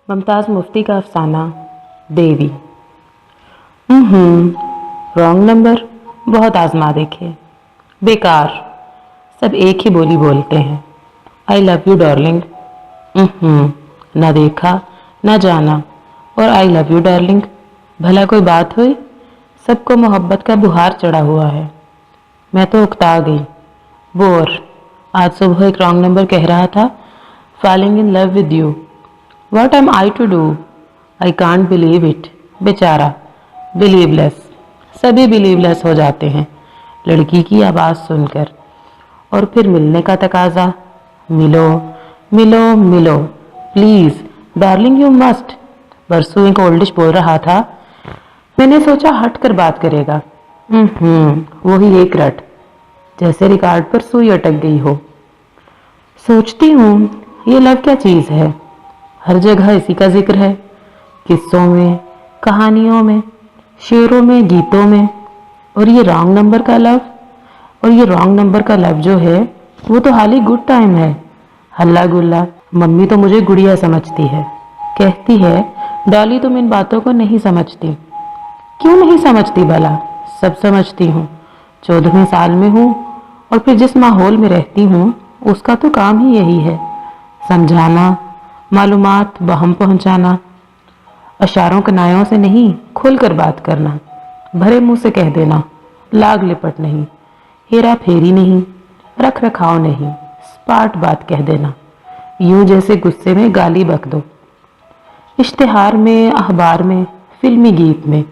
मुमताज़ मुफ्ती का अफसाना देवी। Wrong number, बहुत आजमा देखे, बेकार, सब एक ही बोली बोलते हैं। I love you darling. ना देखा ना जाना और आई लव यू डार्लिंग, भला कोई बात हुई? सबको मोहब्बत का बुहार चढ़ा हुआ है। मैं तो उकता गई। बोर, आज सुबह एक रॉन्ग नंबर कह रहा था falling in love with you. What am I to do? I can't believe it. बेचारा, बिलीवलेस। सभी बिलीवलेस हो जाते हैं लड़की की आवाज़ सुनकर। और फिर मिलने का तकाजा, मिलो मिलो मिलो, प्लीज़ डार्लिंग यू मस्ट। परसों एक ओल्डिश बोल रहा था, मैंने सोचा हट कर बात करेगा। वही एक रट, जैसे रिकॉर्ड पर सुई अटक गई हो। सोचती हूँ ये लव क्या चीज़ है। हर जगह इसी का जिक्र है, किस्सों में, कहानियों में, शेरों में, गीतों में। और ये रॉन्ग नंबर का लव, और ये रॉन्ग नंबर का लव जो है वो तो हाल ही गुड टाइम है। हल्ला गुल्ला। मम्मी तो मुझे गुड़िया समझती है, कहती है डॉली तुम इन बातों को नहीं समझती। क्यों नहीं समझती भला? सब समझती हूँ। 14वें साल में हूँ और फिर जिस माहौल में रहती हूँ उसका तो काम ही यही है, समझाना, मालूमात बहम पहुँचाना। अशारों कनायों से नहीं, खुलकर बात करना, भरे मुंह से कह देना, लाग लिपट नहीं, हेरा फेरी नहीं, रख रखाव नहीं, स्पार्ट बात कह देना, यूं जैसे गुस्से में गाली बक दो। इश्तिहार में, अखबार में, फिल्मी गीत में,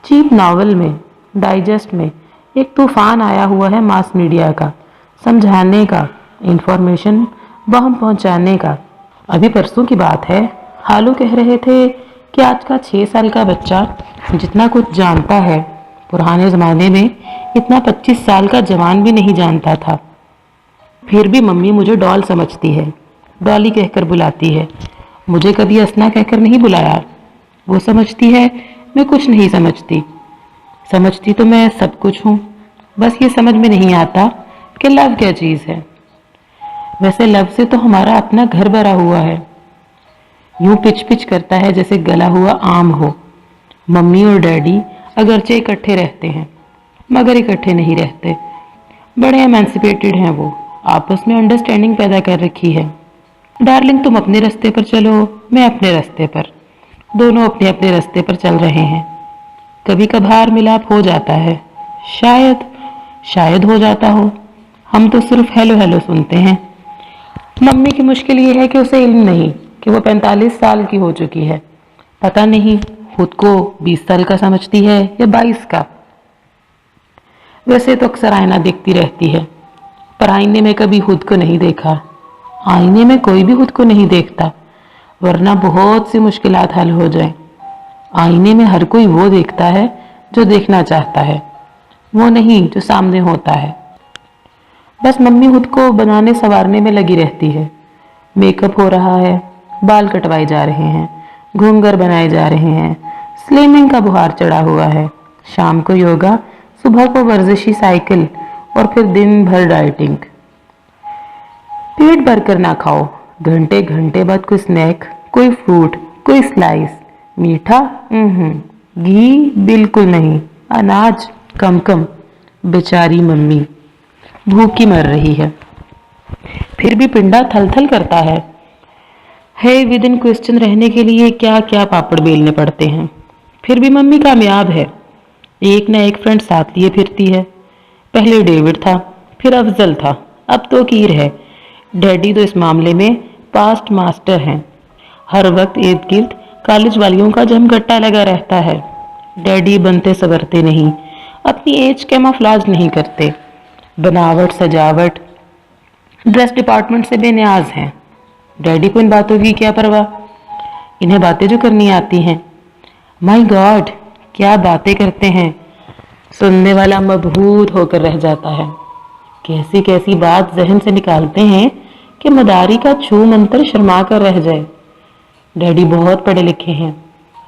चीप नावल में, डाइजेस्ट में एक तूफान आया हुआ है मास मीडिया का, समझाने का, इंफॉर्मेशन बहम पहुंचाने का। अभी परसों की बात है, हालू कह रहे थे कि आज का 6 साल का बच्चा जितना कुछ जानता है पुराने ज़माने में इतना 25 साल का जवान भी नहीं जानता था। फिर भी मम्मी मुझे डॉल समझती है, डॉली कहकर बुलाती है। मुझे कभी असना कहकर नहीं बुलाया। वो समझती है मैं कुछ नहीं समझती। समझती तो मैं सब कुछ हूँ, बस ये समझ में नहीं आता कि लव क्या चीज़ है। वैसे लव से तो हमारा अपना घर भरा हुआ है। यूं पिच पिच करता है जैसे गला हुआ आम हो। मम्मी और डैडी अगरचे इकट्ठे रहते हैं मगर इकट्ठे नहीं रहते। बड़े एमेंसिपेटेड हैं वो, आपस में अंडरस्टैंडिंग पैदा कर रखी है। डार्लिंग तुम अपने रास्ते पर चलो, मैं अपने रास्ते पर, दोनों अपने अपने रास्ते पर चल रहे हैं। कभी कभार मिलाप हो जाता है, शायद शायद हो जाता हो। हम तो सिर्फ हेलो हेलो सुनते हैं। मम्मी की मुश्किल ये है कि उसे इल्म नहीं कि वो 45 साल की हो चुकी है। पता नहीं खुद को 20 साल का समझती है या 22 का। वैसे तो अक्सर आईना देखती रहती है, पर आईने में कभी खुद को नहीं देखा। आईने में कोई भी खुद को नहीं देखता, वरना बहुत सी मुश्किलात हल हो जाएं। आईने में हर कोई वो देखता है जो देखना चाहता है, वो नहीं जो सामने होता है। बस मम्मी खुद को बनाने संवारने में लगी रहती है। मेकअप हो रहा है, बाल कटवाए जा रहे हैं, घूंघर बनाए जा रहे हैं, स्लिमिंग का बुहार चढ़ा हुआ है। शाम को योगा, सुबह को वर्जिशी साइकिल और फिर दिन भर डाइटिंग। पेट भरकर ना खाओ, घंटे घंटे बाद कोई स्नैक, कोई फ्रूट, कोई स्लाइस। मीठा घी बिल्कुल नहीं, अनाज कम कम। बेचारी मम्मी भूखी मर रही है, फिर भी पिंडा थल थल करता है विद इन क्वेश्चन रहने के लिए क्या क्या पापड़ बेलने पड़ते हैं। फिर भी मम्मी कामयाब है, एक ना एक फ्रेंड साथ लिए फिरती है। पहले डेविड था, फिर अफजल था, अब तो कीर है। डैडी तो इस मामले में पास्ट मास्टर हैं। हर वक्त इर्द गिर्द कॉलेज वालियों का जमघट्टा लगा रहता है। डैडी बनते सवरते नहीं, अपनी एज कैमोफ्लेज नहीं करते, बनावट सजावट ड्रेस डिपार्टमेंट से बेनियाज हैं। डैडी को इन बातों की क्या परवाह, इन्हें बातें जो करनी आती हैं। माय गॉड, क्या बातें करते हैं, सुनने वाला मबहूत होकर रह जाता है। कैसी कैसी बात जहन से निकालते हैं कि मदारी का छू मंतर शर्मा कर रह जाए। डैडी बहुत पढ़े लिखे हैं,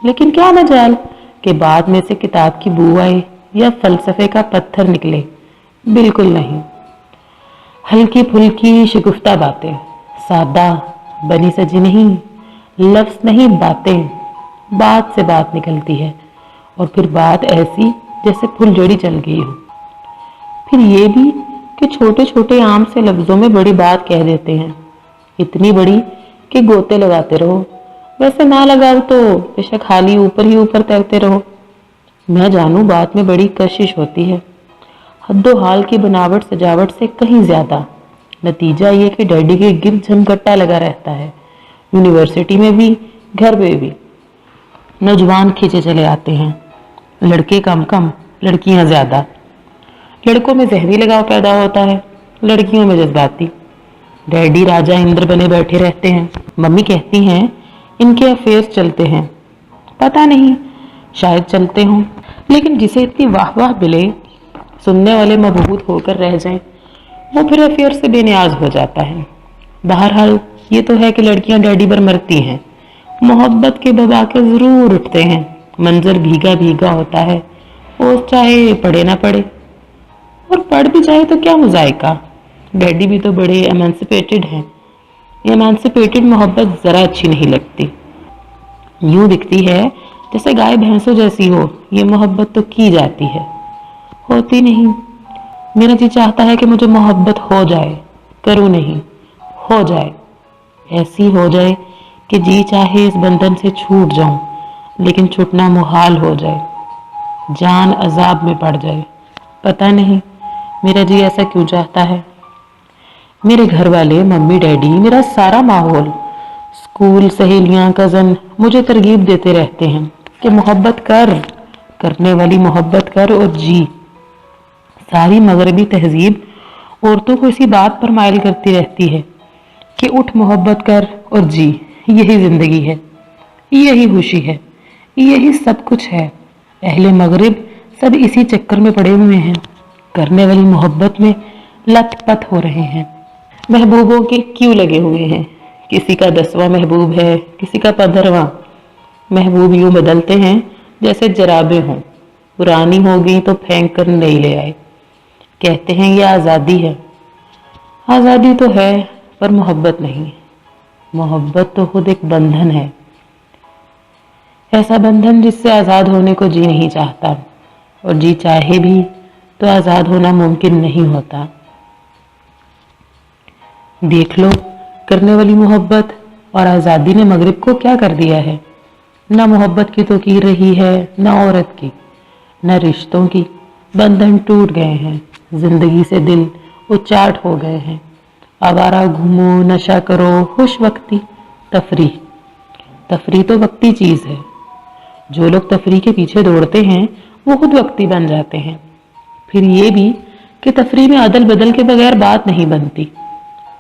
लेकिन क्या मजाल कि बाद में से किताब की बू आए या फलसफे का पत्थर निकले। बिल्कुल नहीं। हल्की फुल्की शगुफ्ता बातें, सादा बनी सजी नहीं, लफ्ज नहीं बातें, बात से बात निकलती है और फिर बात ऐसी जैसे फुलझड़ी चल गई हो। फिर ये भी कि छोटे छोटे आम से लफ्जों में बड़ी बात कह देते हैं, इतनी बड़ी कि गोते लगाते रहो, वैसे ना लगाओ तो बेशक खाली ऊपर ही ऊपर तैरते रहो। मैं जानू बात में बड़ी कशिश होती है, हद्दो हाल की बनावट सजावट से कहीं ज्यादा। नतीजा ये कि डैडी के गिर्द झमघट्टा लगा रहता है, यूनिवर्सिटी में भी घर पे भी। नौजवान खींचे चले आते हैं, लड़के कम कम, लड़कियां ज्यादा। लड़कों में जहरी लगाव पैदा होता है, लड़कियों में जज्बाती। डैडी राजा इंद्र बने बैठे रहते हैं। मम्मी कहती हैं इनके अफेयर्स चलते हैं। पता नहीं, शायद चलते हों, लेकिन जिसे इतनी वाह वाह मिले, सुनने वाले मबहूत होकर रह जाएं, वो फिर अफेयर से बेनियाज हो जाता है। बहरहाल ये तो है कि लड़कियां डैडी पर मरती हैं, मोहब्बत के दबाके जरूर उठते हैं। मंजर भीगा भीगा होता है, वो चाहे पढ़े ना पढ़े, और पढ़ भी जाए तो क्या मुजायका। डैडी भी तो बड़े एमेंसिपेटेड हैं। एमेंसिपेटेड मोहब्बत जरा अच्छी नहीं लगती, यूं दिखती है जैसे गाय भैंसों जैसी हो। ये मोहब्बत तो की जाती है, होती नहीं। मेरा जी चाहता है कि मुझे मोहब्बत हो जाए, करूं नहीं, हो जाए। ऐसी हो जाए कि जी चाहे इस बंधन से छूट जाऊं, लेकिन छूटना मुहाल हो जाए, जान अजाब में पड़ जाए। पता नहीं मेरा जी ऐसा क्यों चाहता है। मेरे घर वाले, मम्मी डैडी, मेरा सारा माहौल, स्कूल, सहेलियां, कजन मुझे तरगीब देते रहते हैं कि मोहब्बत कर, करने वाली मोहब्बत कर और जी। सारी मगरबी तहजीब औरतों को इसी बात पर माइल करती रहती है कि उठ मोहब्बत कर और जी, यही जिंदगी है, यही खुशी है, यही सब कुछ है। अहले मगरिब सब इसी चक्कर में पड़े हुए हैं, करने वाली मोहब्बत में लत-पत हो रहे हैं। महबूबों के क्यों लगे हुए हैं, किसी का 10वां महबूब है, किसी का 15वां। महबूब यूं बदलते हैं जैसे जराबें हों, पुरानी हो गई तो फेंक कर नई ले आए। कहते हैं ये आज़ादी है। आज़ादी तो है पर मोहब्बत नहीं। मोहब्बत तो खुद एक बंधन है, ऐसा बंधन जिससे आज़ाद होने को जी नहीं चाहता, और जी चाहे भी तो आज़ाद होना मुमकिन नहीं होता। देख लो, करने वाली मोहब्बत और आज़ादी ने मगरिब को क्या कर दिया है। ना मोहब्बत की तो की रही है, ना औरत की, ना रिश्तों की। बंधन टूट गए हैं, जिंदगी से दिल उचाट हो गए हैं। आवारा घूमो, नशा करो, खुश वक्ती, तफरीह। तफरीह तो वक्ती चीज है। जो लोग तफरीह के पीछे दौड़ते हैं वो खुद वक्ती बन जाते हैं। फिर ये भी कि तफरीह में अदल बदल के बगैर बात नहीं बनती।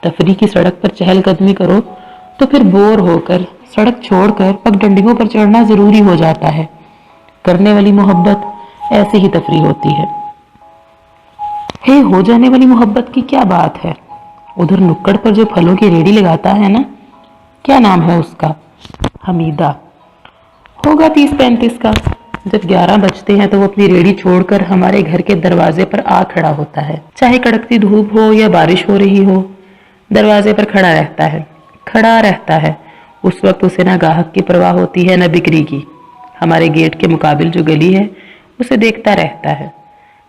तफरीह की सड़क पर चहलकदमी करो तो फिर बोर होकर सड़क छोड़कर पगडंडियों पर चढ़ना जरूरी हो जाता है। करने वाली मोहब्बत ऐसे ही तफरीह होती है। हे, हो जाने वाली मोहब्बत की क्या बात है। उधर नुक्कड़ पर जो फलों की रेडी लगाता है ना, क्या नाम है उसका, हमीदा, होगा 30-35 का। जब 11 बजते हैं तो वो अपनी रेडी छोड़कर हमारे घर के दरवाजे पर आ खड़ा होता है। चाहे कड़कती धूप हो या बारिश हो रही हो, दरवाजे पर खड़ा रहता है, खड़ा रहता है। उस वक्त उसे ना ग्राहक की परवाह होती है, ना बिक्री की। हमारे गेट के मुकाबिल जो गली है उसे देखता रहता है,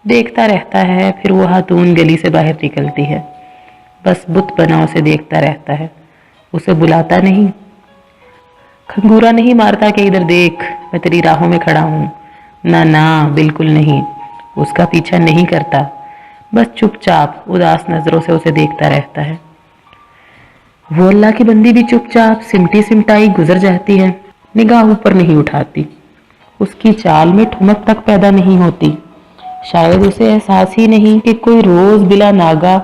देखता रहता है। फिर वो हाथून गली से बाहर निकलती है, बस बुत बना उसे देखता रहता है। उसे बुलाता नहीं, खंगूरा नहीं मारता कि इधर देख, मैं तेरी राहों में खड़ा हूं। ना ना, बिल्कुल नहीं। उसका पीछा नहीं करता, बस चुपचाप उदास नजरों से उसे देखता रहता है। वो अल्लाह की बंदी भी चुपचाप सिमटी सिमटाई गुजर जाती है, निगाह ऊपर नहीं उठाती। उसकी चाल में ठुमक तक पैदा नहीं होती। शायद उसे एहसास ही नहीं कि कोई रोज बिला नागा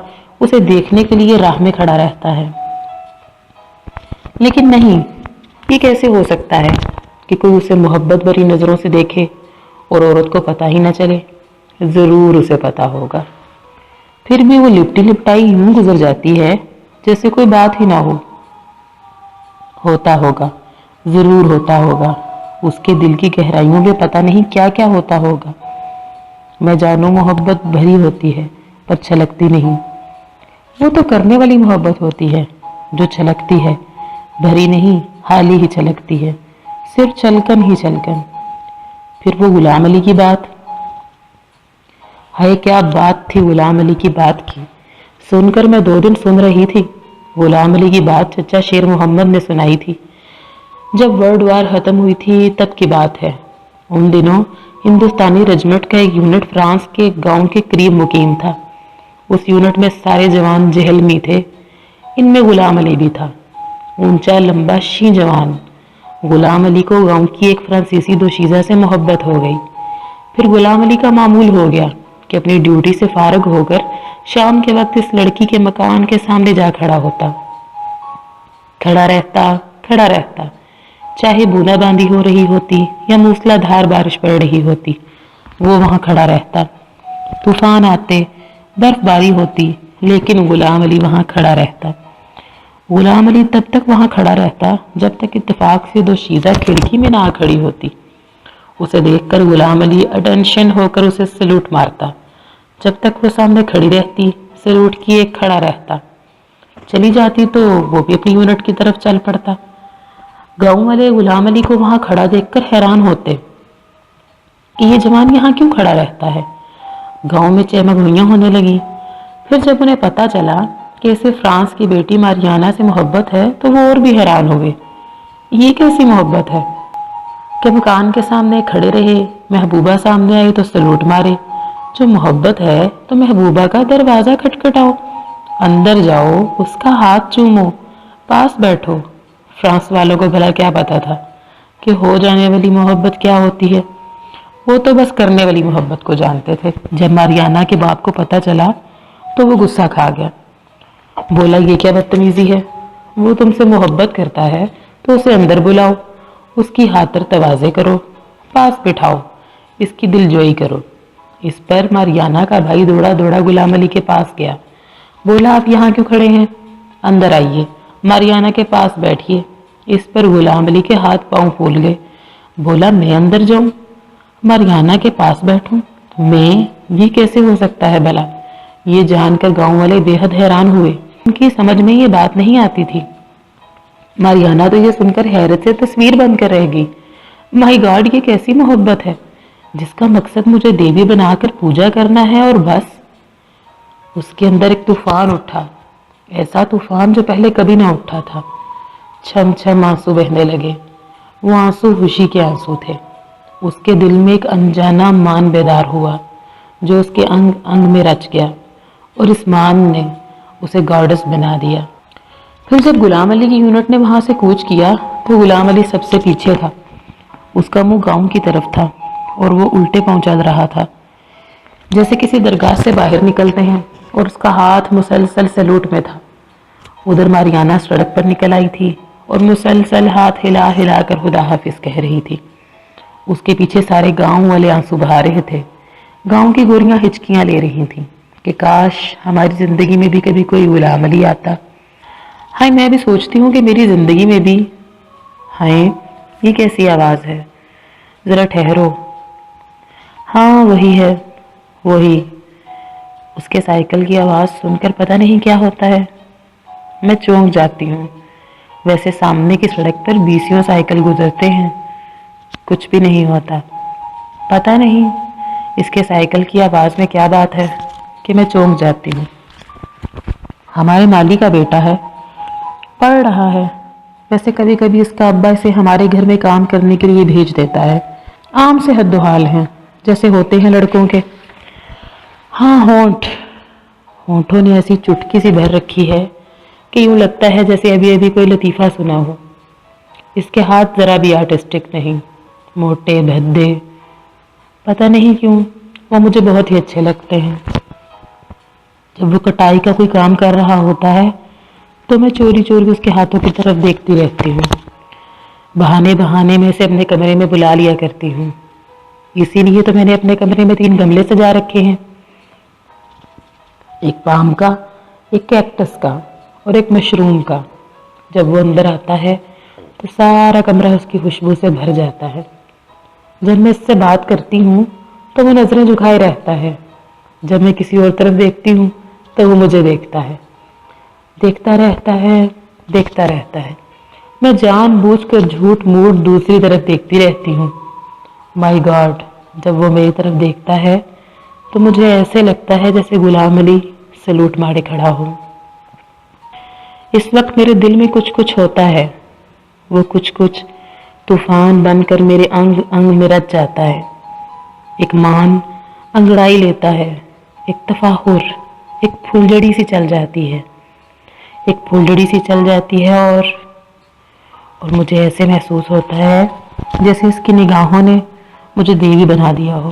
उसे देखने के लिए राह में खड़ा रहता है। लेकिन नहीं, ये कैसे हो सकता है कि कोई उसे मोहब्बत भरी नजरों से देखे और औरत को पता ही न चले। जरूर उसे पता होगा, फिर भी वो लिपटी लिपटाई यूं गुजर जाती है जैसे कोई बात ही ना हो। होता होगा, जरूर होता होगा। उसके दिल की गहराइयों में पता नहीं क्या क्या होता होगा। मैं जानू मोहब्बत भरी होती है पर छलकती नहीं। वो तो करने वाली मोहब्बत होती है जो छलकती है, भरी नहीं, हाली ही छलकती है, सिर्फ छलकन ही छलकन। फिर वो गुलाम अली की बात, हाय क्या बात थी गुलाम अली की बात की। सुनकर मैं 2 दिन सुन रही थी। गुलाम अली की बात चचा शेर मोहम्मद ने सुनाई थी। जब वर्ल्ड वार खत्म हुई थी तब की बात है। उन दिनों हिंदुस्तानी रेजिमेंट का एक यूनिट फ्रांस के गांव के करीब मुकीम था। उस यूनिट में सारे जवान जेहलमी थे। इनमें गुलाम अली भी था, ऊंचा लंबा शी जवान। गुलाम अली को गांव की एक फ्रांसीसी दोशीज़ा से मोहब्बत हो गई। फिर गुलाम अली का मामूल हो गया कि अपनी ड्यूटी से फारग होकर शाम के वक्त इस लड़की के मकान के सामने जा खड़ा होता। खड़ा रहता, चाहे बूंदाबांदी हो रही होती या मूसलाधार बारिश पड़ रही होती, वो वहां खड़ा रहता। तूफान आते, बर्फबारी होती, लेकिन गुलाम अली वहां खड़ा रहता। गुलाम अली तब तक वहां खड़ा रहता जब तक इत्तेफाक से दोशीज़ा खिड़की में ना आ खड़ी होती। उसे देखकर गुलाम अली अटेंशन होकर उसे सैल्यूट मारता। जब तक वो सामने खड़ी रहती, सैल्यूट किए खड़ा रहता। चली जाती तो वो भी अपनी यूनिट की तरफ चल पड़ता। गांव वाले गुलाम अली को वहां खड़ा देखकर हैरान होते कि ये जवान यहाँ क्यों खड़ा रहता है। गांव में चहमगुइयां होने लगी। फिर जब उन्हें पता चला कि इसे फ्रांस की बेटी मारियाना से मोहब्बत है तो वो और भी हैरान हो गए। ये कैसी मोहब्बत है कि मकान के सामने खड़े रहे, महबूबा सामने आई तो सलूट मारे। जो मोहब्बत है तो महबूबा का दरवाजा खटखटाओ, अंदर जाओ, उसका हाथ चूमो, पास बैठो। फ्रांस वालों को भला क्या पता था कि हो जाने वाली मोहब्बत क्या होती है। वो तो बस करने वाली मोहब्बत को जानते थे। जब मारियाना के बाप को पता चला तो वो गुस्सा खा गया। बोला ये क्या बदतमीजी है, वो तुमसे मोहब्बत करता है तो उसे अंदर बुलाओ, उसकी खातिर तवाज़े करो, पास बिठाओ, इसकी दिलजोई करो। इस पर मारियाना का भाई दौड़ा दौड़ा गुलाम अली के पास गया। बोला आप यहाँ क्यों खड़े हैं, अंदर आइए, मारियाना के पास बैठिए। इस पर गुलाम अली के हाथ पांव फूल गए। बोला मैं अंदर जाऊं, मारियाना के पास बैठूं, मैं, ये कैसे हो सकता है भला। ये जानकर गांव वाले बेहद हैरान हुए। उनकी समझ में ये बात नहीं आती थी। मारियाना तो ये सुनकर हैरत से तस्वीर बंद कर रह गई। माय गॉड, ये कैसी मोहब्बत है जिसका मकसद मुझे देवी बनाकर पूजा करना है और बस। उसके अंदर एक तूफान उठा, ऐसा तूफान जो पहले कभी ना उठा था। छम छम आंसू बहने लगे। वो आंसू खुशी के आंसू थे। उसके दिल में एक अनजाना मान बेदार हुआ जो उसके अंग अंग में रच गया और इस मान ने उसे गॉडेस बना दिया। फिर जब गुलाम अली की यूनिट ने वहां से कूच किया तो गुलाम अली सबसे पीछे था। उसका मुंह गांव की तरफ था और वो उल्टे पांव चल रहा था, जैसे किसी दरगाह से बाहर निकलते हैं, और उसका हाथ मुसलसल सैल्यूट में था। उधर मारियाना सड़क पर निकल आई थी और मुसलसल हाथ हिला हिला कर खुदा हाफिज कह रही थी। उसके पीछे सारे गांव वाले आंसू बहा रहे थे। गांव की गोरियां हिचकियां ले रही थीं कि काश हमारी जिंदगी में भी कभी कोई गुलाम अली आता। हाय, मैं भी सोचती हूँ कि मेरी जिंदगी में भी। हाय, ये कैसी आवाज है, जरा ठहरो। हाँ वही है, वही। उसके साइकिल की आवाज सुनकर पता नहीं क्या होता है, मैं चौंक जाती हूँ। वैसे सामने की सड़क पर 20 साइकिल गुजरते हैं, कुछ भी नहीं होता। पता नहीं इसके साइकिल की आवाज में क्या बात है कि मैं चौंक जाती हूँ। हमारे माली का बेटा है, पढ़ रहा है। वैसे कभी कभी इसका अब्बा इसे हमारे घर में काम करने के लिए भेज देता है। आम से हद्दोहाल हैं जैसे होते हैं लड़कों के। हाँ, होंठों ने ऐसी चुटकी सी भर रखी है कि यूं लगता है जैसे अभी अभी कोई लतीफ़ा सुना हो। इसके हाथ जरा भी आर्टिस्टिक नहीं, मोटे भद्दे। पता नहीं क्यों वो मुझे बहुत ही अच्छे लगते हैं। जब वो कटाई का कोई काम कर रहा होता है तो मैं चोरी चोरी उसके हाथों की तरफ देखती रहती हूँ। बहाने बहाने में इसे अपने कमरे में बुला लिया करती हूँ। इसीलिए तो मैंने अपने कमरे में 3 गमले सजा रखे हैं, एक पाम का, एक कैक्टस का और एक मशरूम का। जब वो अंदर आता है तो सारा कमरा उसकी खुशबू से भर जाता है। जब मैं इससे बात करती हूँ तो वो नजरें झुकाए रहता है। जब मैं किसी और तरफ देखती हूँ तो वो मुझे देखता है, देखता रहता है, देखता रहता है। میں جان بوجھ کر جھوٹ موٹ دوسری طرف دیکھتی رہتی ہوں. مائی گاڈ، جب وہ میری طرف دیکھتا ہے تو مجھے ایسے لگتا ہے جیسے غلام علی سلوٹ مارے کھڑا ہو. اس وقت میرے دل میں کچھ کچھ ہوتا ہے. وہ کچھ کچھ طوفان بن کر میرے انگ انگ میں رچ جاتا ہے. ایک مان انگڑائی لیتا ہے، ایک تفاخر، ایک پھلجڑی سی چل جاتی ہے. ایک پھلجڑی سی چل جاتی ہے اور مجھے ایسے محسوس ہوتا ہے جیسے اس کی نگاہوں نے مجھے دیوی بنا دیا ہو.